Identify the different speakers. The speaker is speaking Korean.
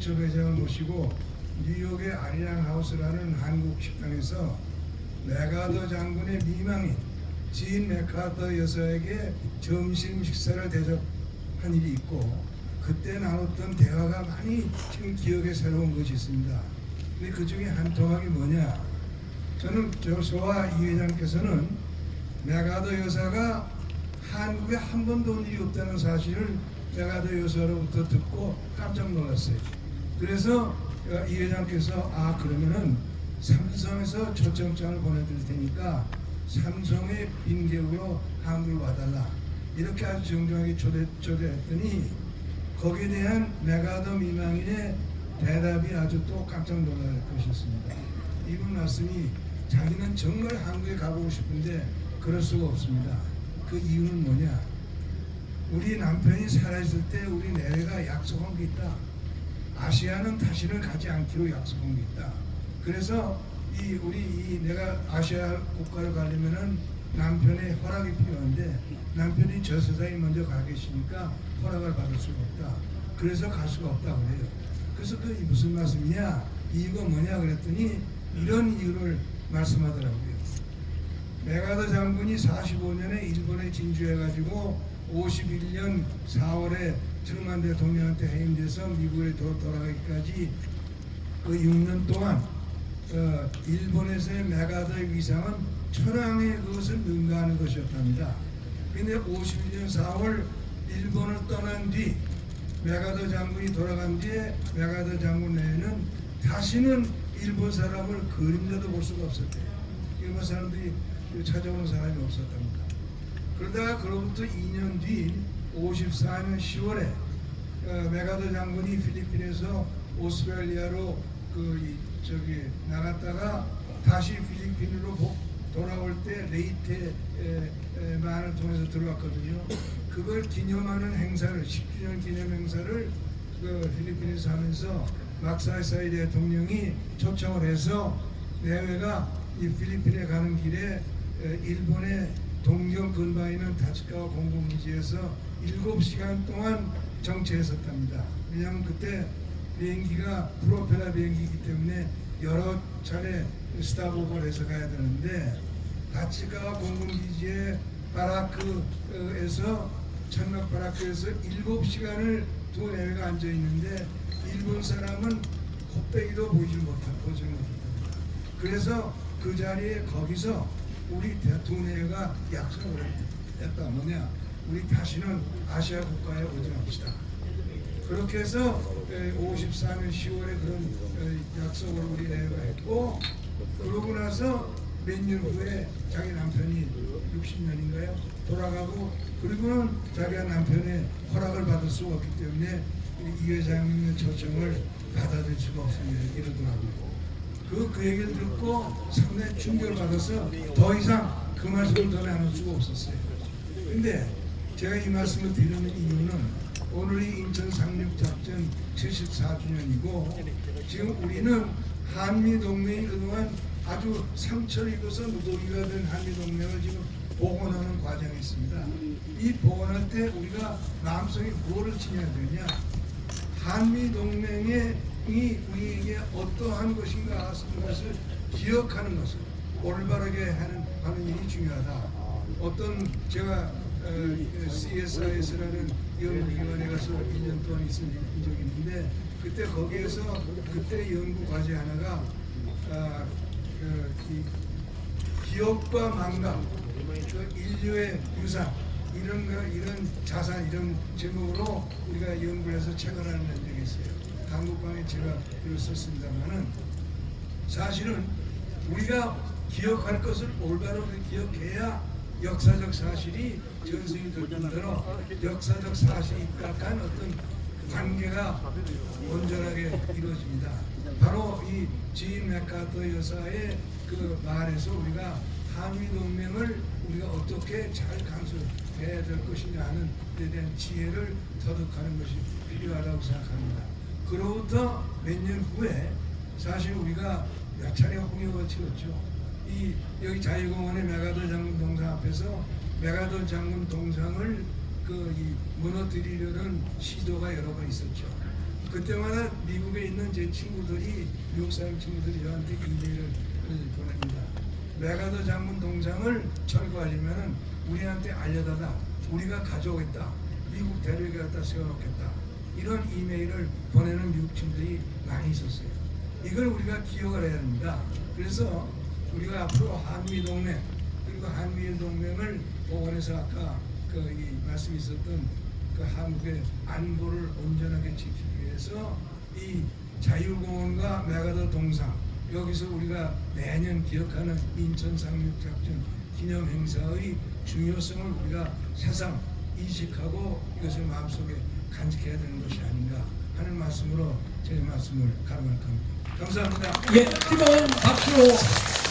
Speaker 1: 저 회장을 모시고 뉴욕의 아리랑 하우스라는 한국 식당에서 메가더 장군의 미망인 진 맥카더 여사에게 점심 식사를 대접한 일이 있고, 그때 나눴던 대화가 많이 지금 기억에 새로운 것이 있습니다. 근데 그 중에 한 토막이 뭐냐? 저와 이 회장께서는 메가더 여사가 한국에 한 번도 온 일이 없다는 사실을 메가더 여사로부터 듣고 깜짝 놀랐어요. 그래서 이 회장께서 그러면은 삼성에서 초청장을 보내드릴 테니까 삼성의 빈객으로 한국을 와달라, 이렇게 아주 정중하게 초대했더니 거기에 대한 메가더 미망인의 대답이 아주 또 깜짝 놀랄 것이었습니다. 이분 말씀이 자기는 정말 한국에 가보고 싶은데 그럴 수가 없습니다. 그 이유는 뭐냐? 우리 남편이 살아있을 때 우리 내외가 약속한 게 있다. 아시아는 다시는 가지 않기로 약속한 게 있다. 그래서 내가 아시아 국가를 가려면은 남편의 허락이 필요한데 남편이 저 세상에 먼저 가 계시니까 허락을 받을 수가 없다. 그래서 갈 수가 없다 그래요. 그래서 그 무슨 말씀이냐? 이유가 뭐냐 그랬더니 이런 이유를 말씀하더라고요. 메가더 장군이 45년에 일본에 진주해가지고 51년 4월에 트루만 대통령한테 해임돼서 미국에 돌아가기까지 그 6년 동안 일본에서의 메가더의 위상은 천황의 그것을 능가하는 것이었답니다. 그런데 51년 4월 일본을 떠난 뒤 메가더 장군이 돌아간 뒤에 메가더 장군 외에는 다시는 일본 사람을 그림자도 볼 수가 없었대요. 일본 사람들이 찾아오는 사람이 없었답니다. 그러다가 그로부터 2년 뒤 54년 10월에 메가더 장군이 필리핀에서 오스트레일리아로 나갔다가 다시 필리핀으로 돌아올 때 레이테만을 통해서 들어왔거든요. 그걸 기념하는 행사를 10주년 기념 행사를 필리핀에서 하면서 막사이사이 대통령이 초청을 해서 내외가 이 필리핀에 가는 길에 일본의 동경 근방에 있는 다츠카와 공군기지에서 7시간 동안 정체했었답니다. 왜냐하면 그때 비행기가 프로펠러 비행기이기 때문에 여러 차례 스탑오버를 해서 가야 되는데 다츠카와 공군기지의 바라크에서 천막 바라크에서 7시간을 두 내외가 앉아 있는데 일본 사람은 콧배기도 보지 못합니다. 그래서 그 자리에 거기서 우리 두 내외가 약속을 했다. 뭐냐? 우리 다시는 아시아 국가에 오지 맙시다. 그렇게 해서 54년 10월에 그런 약속을 우리 내외가 했고, 그러고 나서 몇 년 후에 자기 남편이 60년인가요? 돌아가고, 그리고는 자기가 남편의 허락을 받을 수가 없기 때문에 이 회장님의 초청을 받아들일 수가 없습니다. 이러더라고요. 그 얘기를 듣고 상당히 충격을 받아서 더 이상 그 말씀을 더 나눌 수가 없었어요. 근데 제가 이 말씀을 드리는 이유는 오늘이 인천 상륙작전 74주년이고 지금 우리는 한미동맹이 그동안 아주 상처를 입어서 무더기가 된 한미동맹을 지금 복원하는 과정에 있습니다. 이 복원할 때 우리가 마음속에 무엇을 지녀야 되냐? 한미동맹이 우리에게 어떠한 것인가 하는 것을 기억하는 것을 올바르게 하는 일이 중요하다. 어떤 제가 CSIS라는 연구기관에 가서 1년 동안 있은 적이 있는데 그때 거기에서 그때 연구 과제 하나가 기억과 망각, 인류의 유산 이런 자산 이런 제목으로 우리가 연구를 해서 책을 하나 낸 적이 있어요. 한국방에 제가 글을 썼습니다만은 사실은 우리가 기억할 것을 올바로 기억해야 역사적 사실이 전승이 될 뿐더러 역사적 사실에 입각한 어떤 관계가 온전하게 이루어집니다. 바로 이 진 맥카더 여사의 그 말에서 우리가 한미동맹을 우리가 어떻게 잘 간수해야 될 것이냐 하는 데 대한 지혜를 터득하는 것이 필요하다고 생각합니다. 그로부터 몇 년 후에 사실 우리가 몇 차례 홍역을 치렀죠. 여기 자유공원의 메가더 장군 동상 앞에서 메가더 장군 동상을 무너뜨리려는 시도가 여러 번 있었죠. 그때마다 미국에 있는 제 친구들이 미국 사람 친구들이 저한테 이메일을 보냅니다. 메가더 장군 동상을 철거하려면 우리한테 알려달라. 우리가 가져오겠다. 미국 대륙에 갖다 세워놓겠다. 이런 이메일을 보내는 미국 친구들이 많이 있었어요. 이걸 우리가 기억을 해야 합니다. 그래서 우리가 앞으로 한미 동맹 그리고 한미일 동맹을 복원해서 아까 이 말씀이 있었던 그 한국의 안보를 온전하게 지키기 위해서 이 자유공원과 메가더 동상 여기서 우리가 매년 기억하는 인천 상륙작전 기념행사의 중요성을 우리가 새삼 인식하고 이것을 마음속에 간직해야 되는 것이 아닌가 하는 말씀으로 제 말씀을 가름할 겁니다. 감사합니다.
Speaker 2: 예, 뜨거운 박수로